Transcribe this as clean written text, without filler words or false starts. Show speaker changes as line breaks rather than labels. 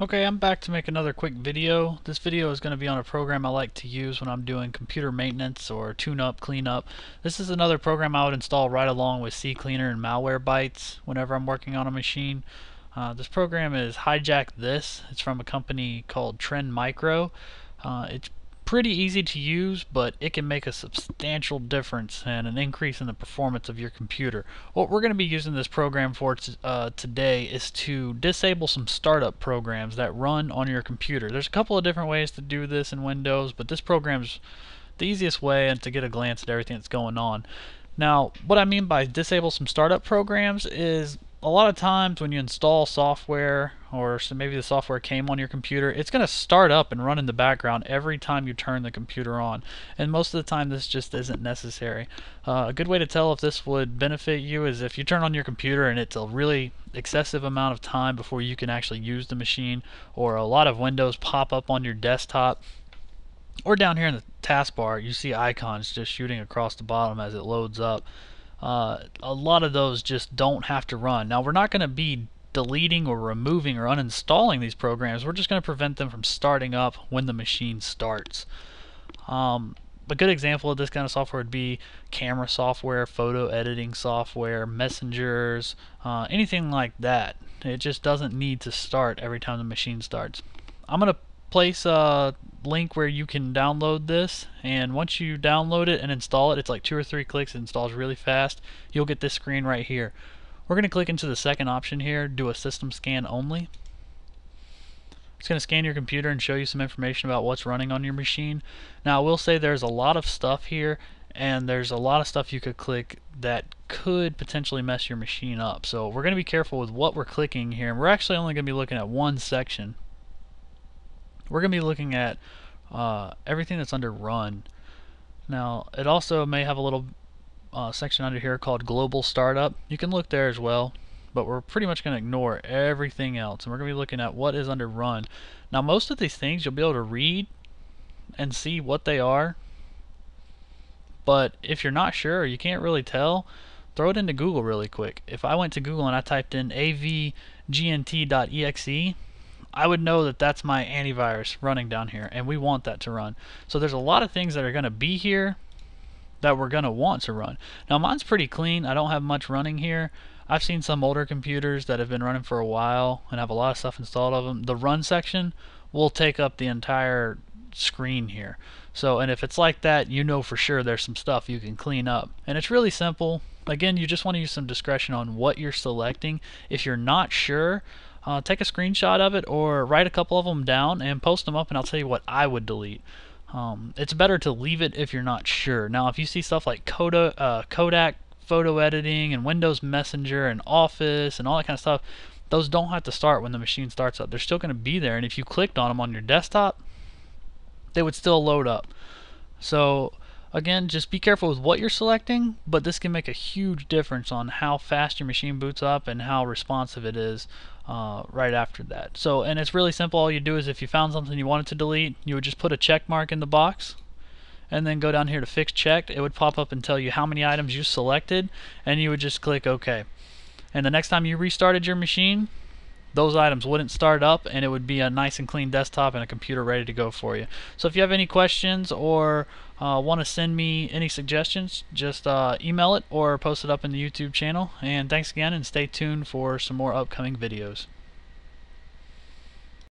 Okay, I'm back to make another quick video. This video is going to be on a program I like to use when I'm doing computer maintenance or tune-up, cleanup. This is another program I would install right along with CCleaner and Malwarebytes whenever I'm working on a machine. This program is HiJackThis. It's from a company called Trend Micro. It's pretty easy to use, but it can make a substantial difference and an increase in the performance of your computer. What we're going to be using this program for today is to disable some startup programs that run on your computer. There's a couple of different ways to do this in Windows, but this program's the easiest way and to get a glance at everything that's going on. Now, what I mean by disable some startup programs is a lot of times when you install software, or so maybe the software came on your computer, it's going to start up and run in the background every time you turn the computer on, and most of the time this just isn't necessary. A good way to tell if this would benefit you is if you turn on your computer and it's a really excessive amount of time before you can actually use the machine, or a lot of windows pop up on your desktop, or down here in the taskbar you see icons just shooting across the bottom as it loads up. A lot of those just don't have to run. Now, we're not going to be deleting or removing or uninstalling these programs. We're just going to prevent them from starting up when the machine starts. A good example of this kind of software would be camera software, photo editing software, messengers, anything like that. It just doesn't need to start every time the machine starts. I'm going to place a link where you can download this, and once you download it and install it, it's like 2 or 3 clicks. It installs really fast. You'll get this screen right here. We're going to click into the second option here, do a system scan only. It's going to scan your computer and show you some information about what's running on your machine. Now, I will say there's a lot of stuff here, and there's a lot of stuff you could click that could potentially mess your machine up. So we're going to be careful with what we're clicking here, and we're actually only going to be looking at one section. We're going to be looking at everything that's under run. Now, it also may have a little section under here called global startup. You can look there as well, but we're pretty much going to ignore everything else, and we're going to be looking at what is under run. Now, most of these things you'll be able to read and see what they are, but if you're not sure or you can't really tell, throw it into Google really quick. If I went to Google and I typed in avgnt.exe, I would know that that's my antivirus running down here, and we want that to run. So there's a lot of things that are going to be here that we're going to want to run. Now, mine's pretty clean. I don't have much running here. I've seen some older computers that have been running for a while and have a lot of stuff installed of them. The run section will take up the entire screen here. So, and if it's like that, you know for sure there's some stuff you can clean up. And it's really simple. Again, you just want to use some discretion on what you're selecting. If you're not sure, take a screenshot of it or write a couple of them down and post them up, and I'll tell you what I would delete. It's better to leave it if you're not sure. Now, if you see stuff like Kodak photo editing and Windows Messenger and Office and all that kind of stuff, those don't have to start when the machine starts up. They're still going to be there, and if you clicked on them on your desktop, they would still load up. So again, just be careful with what you're selecting, but this can make a huge difference on how fast your machine boots up and how responsive it is right after that. So, and it's really simple. All you do is if you found something you wanted to delete, you would just put a check mark in the box and then go down here to fix checked. It would pop up and tell you how many items you selected, and you would just click OK. And the next time you restarted your machine, those items wouldn't start up, and it would be a nice and clean desktop and a computer ready to go for you. So if you have any questions or want to send me any suggestions, just email it or post it up in the YouTube channel. And thanks again, and stay tuned for some more upcoming videos.